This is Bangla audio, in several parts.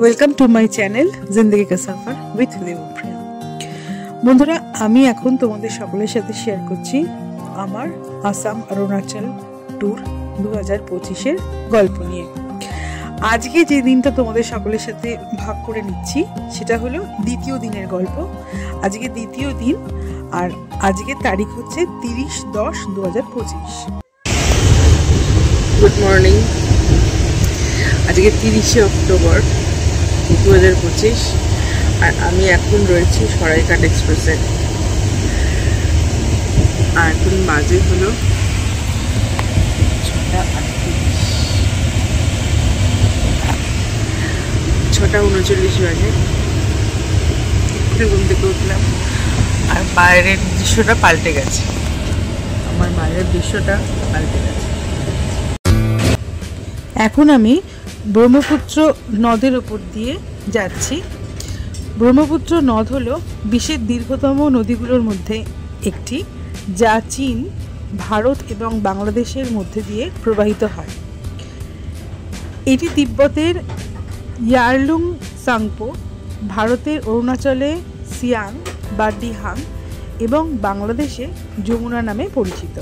ওয়েলকাম টু মাই চ্যানেল জিন্দেগি কা সফর উইথ দেবপ্রিয়া। বন্ধুরা, আমি এখন তোমাদের সকলের সাথে শেয়ার করছি আমার আসাম অরুণাচল ট্যুর 2025-এর গল্প নিয়ে। আজকে যে দিনটা তোমাদের সকলের সাথে ভাগ করে নিচ্ছি সেটা হলো দ্বিতীয় দিনের গল্প। আজকে দ্বিতীয় দিন, আর আজকের তারিখ হচ্ছে 30/10/2025। Good morning. আজকে 30শে অক্টোবর 2025, আর আমি এখন রয়েছি সরাইঘাট এক্সপ্রেসে। আর এখন বাজে হলো 6:39 বাজে। একটু ঘুম থেকে উঠলাম আর বাইরের দৃশ্যটা পাল্টে গেছে। আমার বাইরের দৃশ্যটা পাল্টে গেছে। এখন আমি ব্রহ্মপুত্র নদের উপর দিয়ে যাচ্ছি। ব্রহ্মপুত্র নদ হলো বিশ্বের দীর্ঘতম নদীগুলোর মধ্যে একটি, যা চীন, ভারত এবং বাংলাদেশের মধ্যে দিয়ে প্রবাহিত হয়। এটি তিব্বতের ইয়ারলুং সাংপো, ভারতের অরুণাচলে সিয়াং বা ডিহাং এবং বাংলাদেশে যমুনা নামে পরিচিত।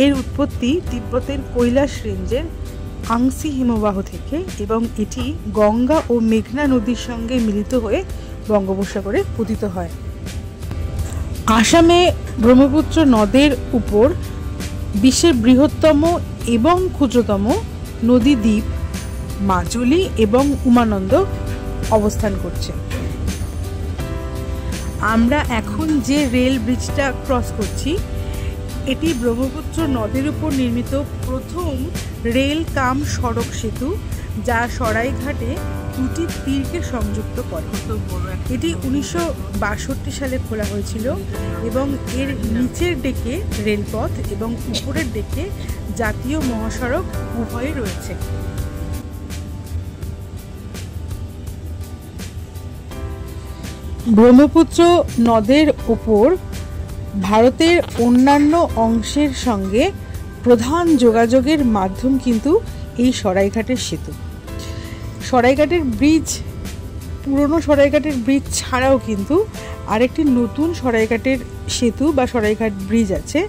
এর উৎপত্তি তিব্বতের কৈলাস রেঞ্জের আংসি হিমবাহ থেকে, এবং এটি গঙ্গা ও মেঘনা নদীর সঙ্গে মিলিত হয়ে বঙ্গোপসাগরে পতিত হয়। আসামে ব্রহ্মপুত্র নদের উপর বিশ্বের বৃহত্তম এবং ক্ষুদ্রতম নদী দ্বীপ মাজুলি এবং উমানন্দ অবস্থান করছে। আমরা এখন যে রেল ব্রিজটা ক্রস করছি, এটি ব্রহ্মপুত্র নদের উপর নির্মিত প্রথম রেল কাম সড়ক সেতু, যা সরাইঘাটে দুটি তীরকে সংযুক্ত করে। এটি 1962 সালে খোলা হয়েছিল এবং এর নিচের ডেকে রেলপথ এবং উপরের ডেকে জাতীয় মহাসড়ক উভয়ই রয়েছে। ব্রহ্মপুত্র নদের উপর ভারতের অন্যান্য অংশের সঙ্গে প্রধান যোগাযোগের মাধ্যম কিন্তু এই সরাইঘাটের সেতু। সরাইঘাটের ব্রিজ, পুরনো সরাইঘাটের ব্রিজ ছাড়াও কিন্তু আরেকটি নতুন সরাইঘাটের সেতু বা সরাইঘাট ব্রিজ আছে।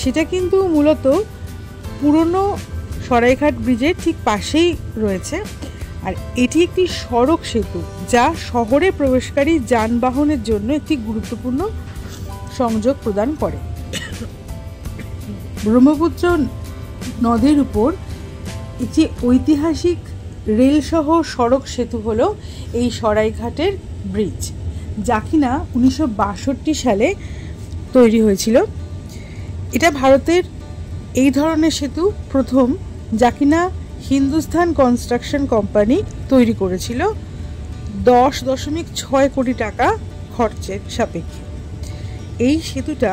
সেটা কিন্তু মূলত পুরনো সরাইঘাট ব্রিজের ঠিক পাশেই রয়েছে। আর এটি একটি সড়ক সেতু, যা শহরে প্রবেশকারী যানবাহনের জন্য একটি গুরুত্বপূর্ণ সংযোগ প্রদান করে। ব্রহ্মপুত্র নদের উপর একটি ঐতিহাসিক রেলসহ সড়ক সেতু হলো এই সরাইঘাটের ব্রিজ, যা কিনা 1962 সালে তৈরি হয়েছিল। এটা ভারতের এই ধরনের সেতু প্রথম, যা কিনা হিন্দুস্তান কনস্ট্রাকশন কোম্পানি তৈরি করেছিল 10.6 কোটি টাকা খরচের সাপেক্ষে। এই সেতুটা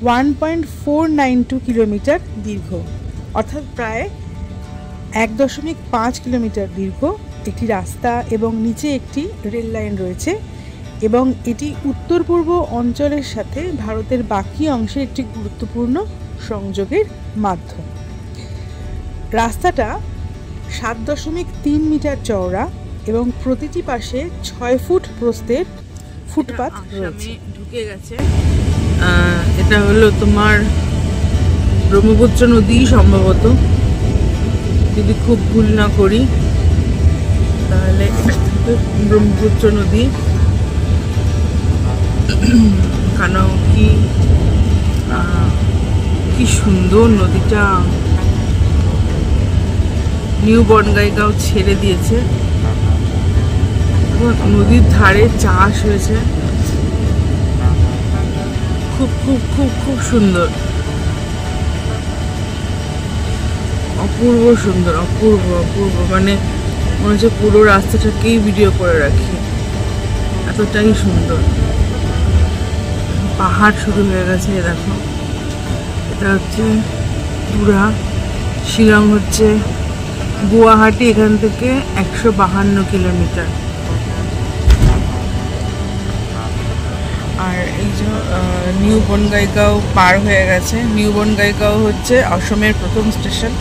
1.492 কিলোমিটার দীর্ঘ, অর্থাৎ প্রায় 1.5 কিলোমিটার দীর্ঘ একটি রাস্তা, এবং নিচে একটি রেল লাইন রয়েছে, এবং এটি উত্তর পূর্ব অঞ্চলের সাথে ভারতের বাকি অংশে একটি গুরুত্বপূর্ণ সংযোগের মাধ্যম। রাস্তাটা 7.3 মিটার চওড়া এবং প্রতিটি পাশে 6 ফুট প্রস্থের ফুটপাত রয়েছে। ঢুকে গেছে। এটা হলো তোমার ব্রহ্মপুত্র নদী সম্ভবত, যদি খুব ভুল না করি, তাহলে ব্রহ্মপুত্র নদী। কারণ কি সুন্দর নদীটা। নিউ বনগাইগাঁও ছেড়ে দিয়েছে, নদীর ধারে চাষ হয়েছে। খুব খুব খুব খুব সুন্দর, অপূর্ব সুন্দর, অপূর্ব অপূর্ব। মানে মনে হচ্ছে পুরো রাস্তাটাকেই ভিডিও করে রাখি, এতটাই সুন্দর। পাহাড় শুরু হয়ে গেছে, দেখো। এটা হচ্ছে পুরা শিলং, হচ্ছে গুয়াহাটি এখান থেকে 152 কিলোমিটার। আর এই যে নিউ বনগাইগাঁও পার হয়ে গেছে। নিউ বনগাইগাঁও হচ্ছে অসমের প্রথম স্টেশন,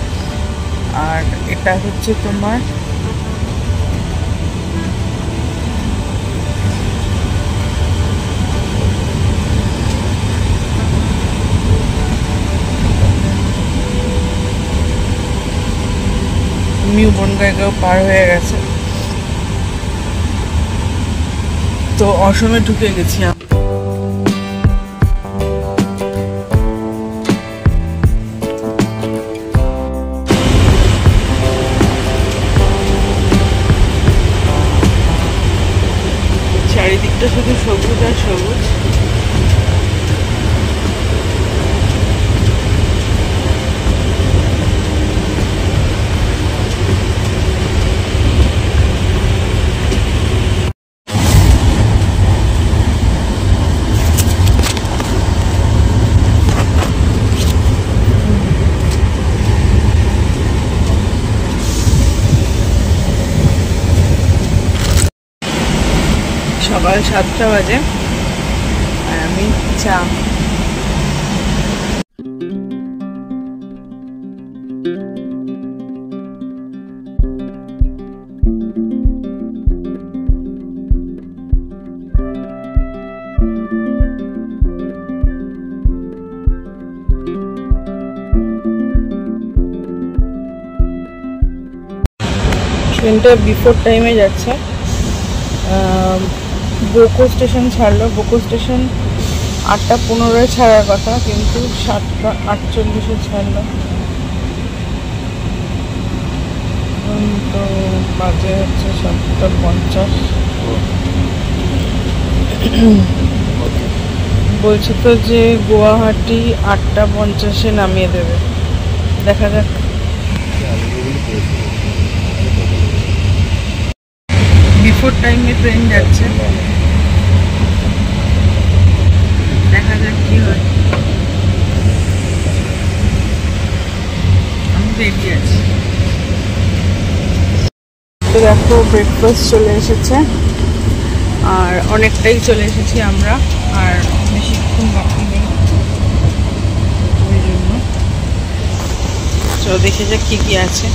আর এটা হচ্ছে তোমার বনগাঁও পার হয়ে গেছে, তো অসমে ঢুকে গেছি। চারিদিকটা শুধু সবুজ আর সবুজ। সকাল 7টা বাজে আর আমি চা। ট্রেনটা বিফোর টাইমে যাচ্ছে। বোকো স্টেশন ছাড়লো। বোকো স্টেশন 8টা 15-এ ছাড়ার কথা, কিন্তু 7টা 48-এ ছাড়লো। তো বাজে হচ্ছে 7টা 50। বলছে তো যে গুয়াহাটি 8টা 50-এ নামিয়ে দেবে, দেখা যাক। বিফোর টাইমে ট্রেন যাচ্ছে, দেখা যাক কি হয়। আমি রেডি আছি। তো দেখো ব্রেকফাস্ট চলে এসেছে, আর অনেকটাই চলে এসেছি আমরা, আর বেশিক্ষণ বাকি নেই। ওই জন্য চলো দেখে যাক কি কি আছে।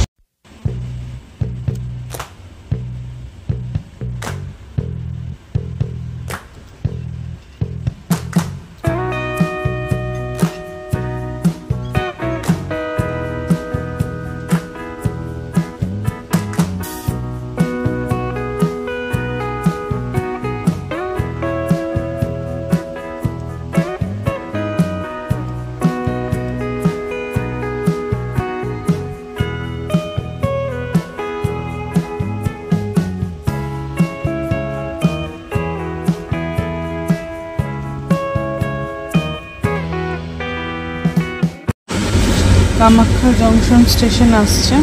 কামাখ্যা জংশন স্টেশন আসছে।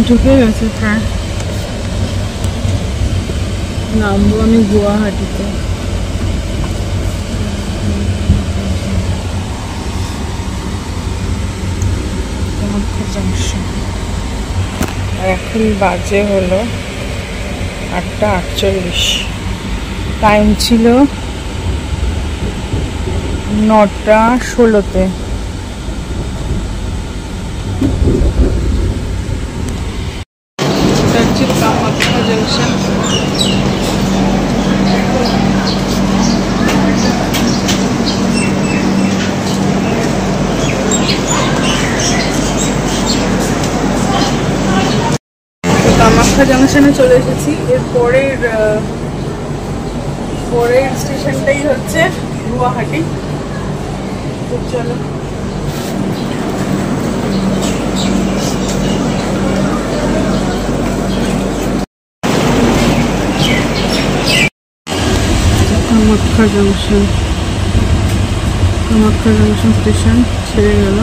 ঢুকে গেছে প্রায়। নামবো আমি গুয়াহাটিতে। কামাখ্যা জংশন। আর এখন বাজে হলো 8টা 48। টাইম ছিল 9টা 16-তে। কামাখ্যা জংশন। কামাখ্যা জংশনে চলে এসেছি। এর পরের স্টেশনটাই হচ্ছে গুয়াহাটি। তো চলো কামাখ্যা জংশন স্টেশন ছেড়ে গেল।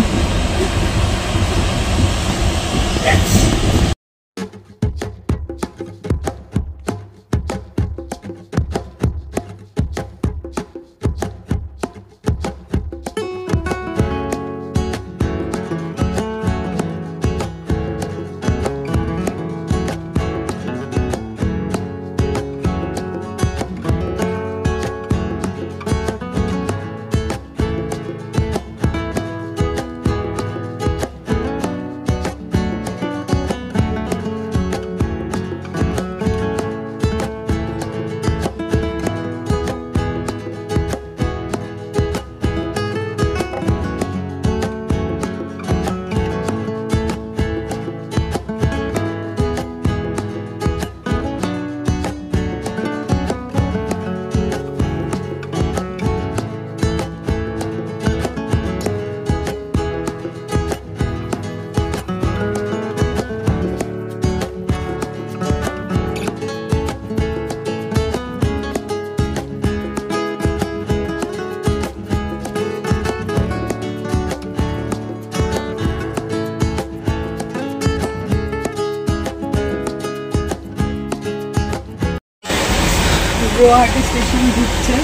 গুয়াহাটি স্টেশন ঢুকছে,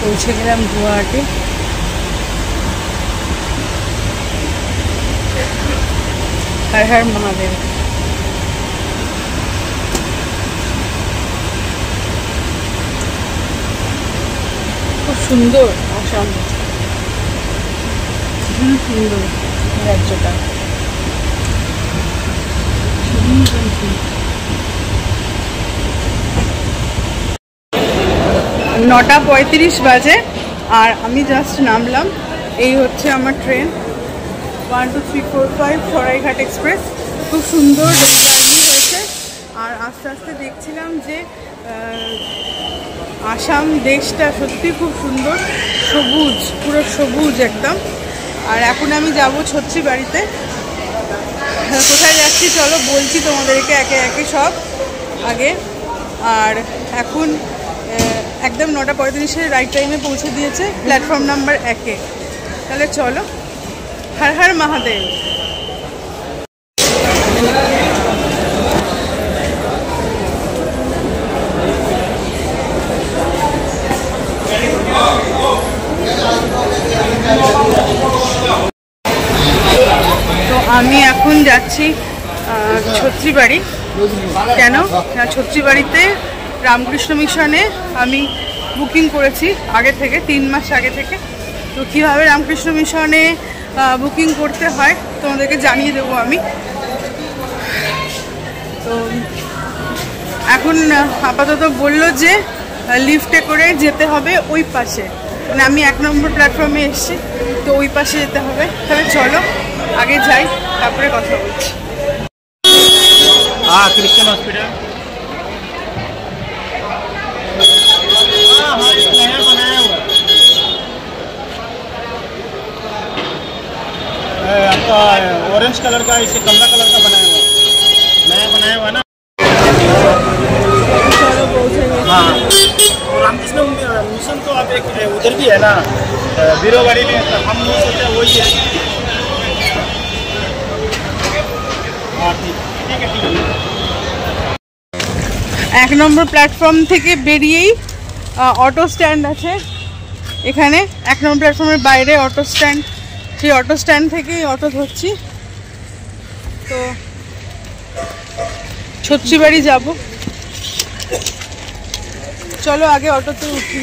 পৌঁছে গেলাম গুয়াহাটি। হর হর মহাদেব। খুব সুন্দর আসাম, সুন্দর রাজ্যটা। 9:35 বাজে আর আমি জাস্ট নামলাম। এই হচ্ছে আমার ট্রেন 12345 সরাইঘাট এক্সপ্রেস। খুব সুন্দর জার্নি হয়েছে। আর আস্তে আস্তে দেখছিলাম যে আসাম দেশটা সত্যি খুব সুন্দর, সবুজ, পুরো সবুজ একদম। আর এখন আমি যাব ছত্রি বাড়িতে। কোথায় যাচ্ছি চলো বলছি তোমাদেরকে একে একে সব আগে। আর এখন একদম 9:35 রাইট টাইমে পৌঁছে দিয়েছে প্ল্যাটফর্ম নাম্বার 1-এ। তাহলে চলো, হর হর মহাদেব। তো আমি এখন যাচ্ছি ছত্রিবাড়ি। কেন? ছত্রিবাড়িতে রামকৃষ্ণ মিশনে আমি বুকিং করেছি আগে থেকে, 3 মাস আগে থেকে। তো কীভাবে রামকৃষ্ণ মিশনে বুকিং করতে হয় তোমাদেরকে জানিয়ে দেবো আমি। তো এখন আপাতত বললো যে লিফটে করে যেতে হবে ওই পাশে, মানে আমি 1 নম্বর প্ল্যাটফর্মে এসেছি, তো ওই পাশে যেতে হবে। তাহলে চলো আগে যাই, তারপরে কথা বলছি। क्रिश्चियन हॉस्पिटल नया बनाया हुआ है आपका, ऑरेंज कलर का, इसे कमला कलर का बनाया हुआ, नया बनाया हुआ ना। हाँ, रामकृष्ण मिशन तो आप एक उधर भी है ना, बीरोवाड़ी में। हम लोग सोचे वही है। हाँ ठीक है, ठीक है। 1 নম্বর প্ল্যাটফর্ম থেকে বেরিয়েই অটো স্ট্যান্ড আছে এখানে। 1 নম্বর প্ল্যাটফর্মের বাইরে অটো স্ট্যান্ড, সেই অটো স্ট্যান্ড থেকেই অটো ধরছি। তো ছত্রিবাড়ি যাব, চলো আগে অটোতে উঠি।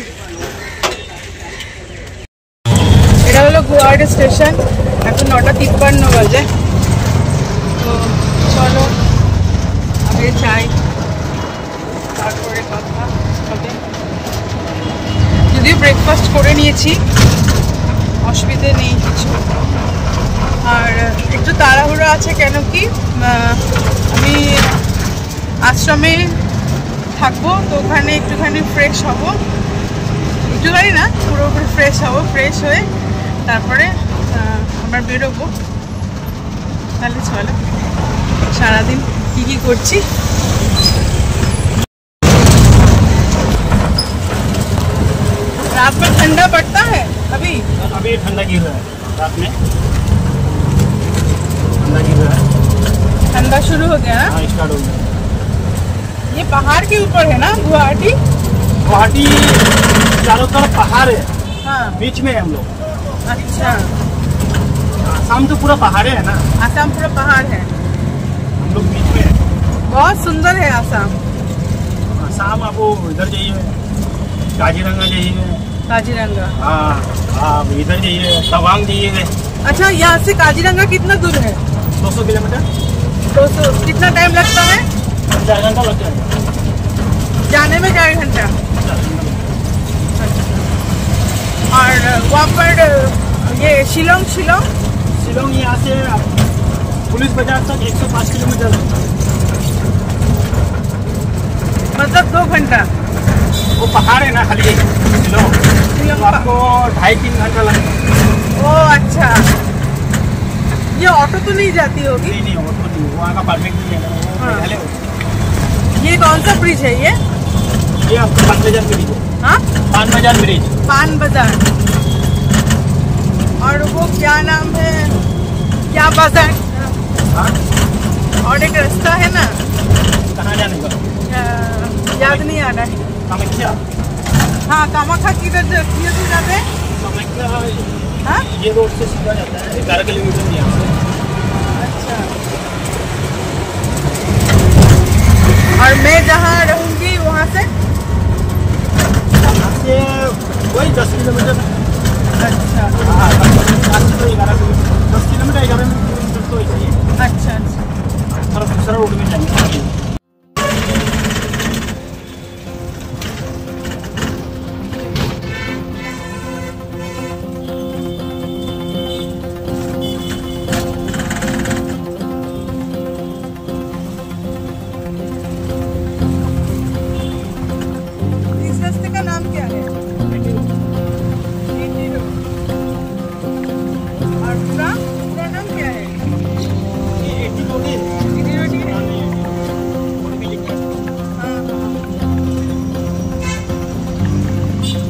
এটা হলো গুয়াহাটি স্টেশন। এখন 9:53 বাজে। তো চলো আগে যাই, তারপরে কথা হবে। যদিও ব্রেকফাস্ট করে নিয়েছি, অসুবিধে নেই কিছু। আর একটু তাড়াহুড়ো আছে, কেন কি আমি আশ্রমে থাকবো, তো ওখানে একটুখানি ফ্রেশ হব। একটুখানি না, পুরোপুরি ফ্রেশ হব। ফ্রেশ হয়ে তারপরে আমরা বেরোবো। তাহলে চলো সারাদিন কী কী করছি। रात में ठंडा पड़ता है? अभी ठंडा गिर रहा है, रात में ठंडा गिर रहा है। ठंडा शुरू हो गया ना? हाँ, स्टार्ट हो गया। ये पहाड़ के ऊपर है ना गुवाहाटी? गुवाहाटी चारों तरफ पहाड़ है, हाँ। बीच में है हम लोग। अच्छा, आसाम तो पूरा पहाड़ है ना, आसाम पूरा पहाड़ है। हम लोग बीच में है। बहुत सुंदर है आसाम। आसाम आपको इधर जाइए, काजीरंगा जाइए। काजीरंगा? हाँ, आप इधर जाइए, तवांग जाइए। अच्छा, यहाँ से काजीरंगा कितना दूर है? 200 किलोमीटर। 200। कितना टाइम लगता है? 4 घंटा लग जाएगा जाने में। 4 घंटा। और वहाँ पर ये शिलोंग यहाँ से पुलिस बाजार तक 105 किलोमीटर, मतलब 2 घंटा। वो पहाड़ है ना खाली शिलोंग, तो आपको 2.5-3 घंटा लगेगा। ओ अच्छा, ये ऑटो तो नहीं जाती होगी? नहीं, ऑटो नहीं, वहाँ का परमिट नहीं है ना। हाँ। पहले ये कौन सा ब्रिज है ये? ये आपका पान बाजार ब्रिज है। हाँ, पान बाजार ब्रिज। पान बाजार। और वो क्या नाम है, क्या बाजार? हाँ, और एक रास्ता है ना, कहाँ जाने का? याद नहीं आ रहा है। कामाख्या हाँ कामाख्या किधर से जाते हैं? कामाख्या हाँ ये रोड से सीधा जाता है 11 किलोमीटर यहाँ से। अच्छा। और मैं जहाँ रहूँगी वहाँ से वही 10 किलोमीटर। अच्छा हाँ 10 किलोमीटर 11 किलोमीटर तो ऐसे ही है। अच्छा अच्छा। और दूसरा रोड में जाएंगे। इस रास्ते का नाम क्या है? और पूरा पूरा नाम क्या है? ये 80 रोड है। इधर रोटी है? और भी लिखा है। हाँ हाँ। अच्छा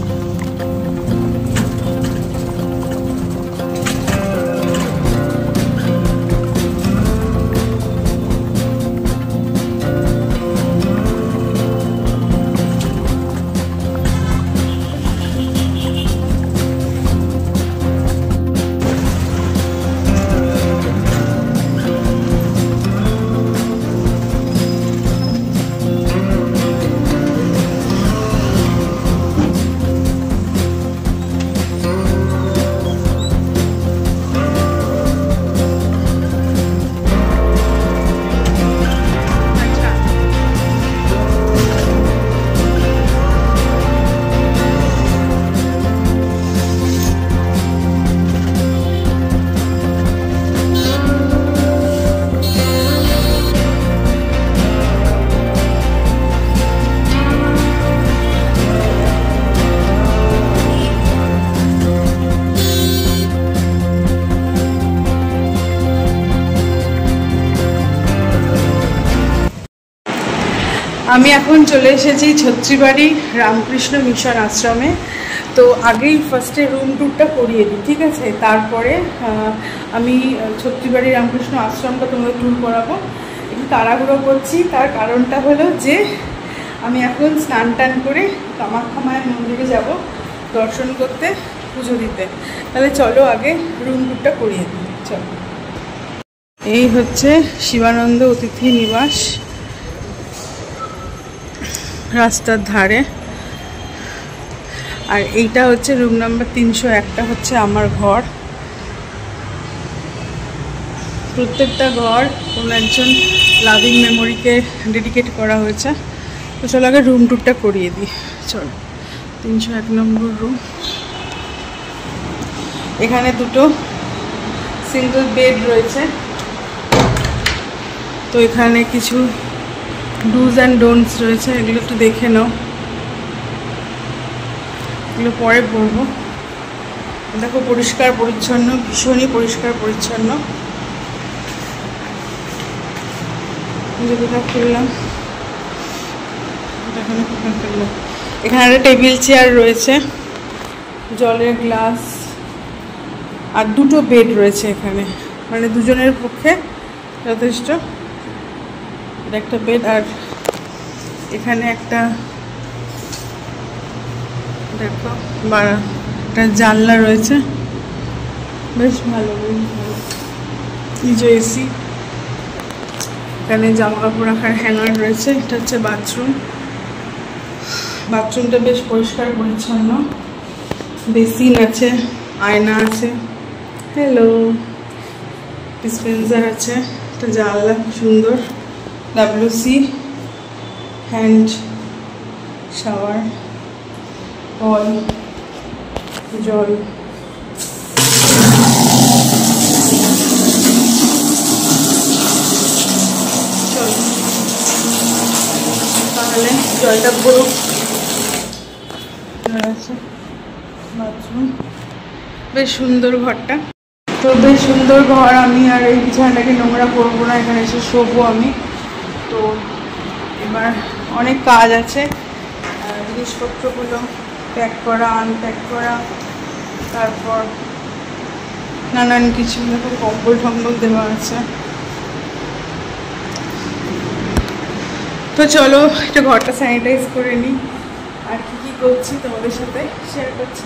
আমি এখন চলে এসেছি ছত্রিবাড়ি রামকৃষ্ণ মিশন আশ্রমে। তো আগেই ফার্স্টে রুম ট্যুরটা করিয়ে দিই, ঠিক আছে? তারপরে আমি ছত্রিবাড়ি রামকৃষ্ণ আশ্রমটা তোমাদের ট্যুর করাবো। একটু তাড়াহুড়ো করছি, তার কারণটা হলো যে আমি এখন স্নান টান করে কামাখ্যা মায়ের মন্দিরে যাব দর্শন করতে, পুজো দিতে। তাহলে চলো আগে রুম ট্যুরটা করিয়ে দিই, চলো। এই হচ্ছে শিবানন্দ অতিথি নিবাস, রাস্তার ধারে। আর এইটা হচ্ছে রুম নাম্বার 301টা হচ্ছে আমার ঘর। প্রত্যেকটা ঘর কোনো একজন লাভিং মেমোরিকে ডেডিকেট করা হয়েছে। তো চলো আগে রুম টুরটা করিয়ে দিই, চলো। 301 নম্বর রুম। এখানে দুটো সিঙ্গেল বেড রয়েছে। তো এখানে কিছু ডুজ অ্যান্ড ডোন্টস রয়েছে, এগুলো একটু দেখে নাও, এগুলো পরে পড়বো। দেখো পরিষ্কার পরিচ্ছন্ন, ভীষণই পরিষ্কার পরিচ্ছন্ন। যেটা করলাম এখানে একটা টেবিল চেয়ার রয়েছে, জলের গ্লাস, আর দুটো বেড রয়েছে এখানে, মানে দুজনের পক্ষে যথেষ্ট। একটা বেড, আর এখানে একটা দেখো একটা জানলা রয়েছে, বেশ ভালো। এই যে এসি, এখানে জামা কাপড় রাখার হ্যাঙ্গার রয়েছে। এটা হচ্ছে বাথরুম। বাথরুমটা বেশ পরিষ্কার পরিচ্ছন্ন, বেসিন আছে, আয়না আছে, হ্যালো, ডিসপেন্সার আছে, একটা জানলা সুন্দর, WC, হ্যান্ড শাওয়ার, কল, জল। চল তাহলে জলটা পুরো আছে। বাথরুম, বেশ সুন্দর ঘরটা। তো বেশ সুন্দর ঘর। আমি আর এই বিছানাটাকে নোংরা করবো না, এখানে এসে শোবো আমি। তো এবার অনেক কাজ আছে, জিনিসপত্রগুলো প্যাক করা, আনপ্যাক করা, তারপর নানান কিছু। দেখো কম্বল টম্বল দেওয়া আছে। তো চলো একটু ঘরটা স্যানিটাইজ করে নিই, আর কি কি করছি তোমাদের সাথে শেয়ার করছি।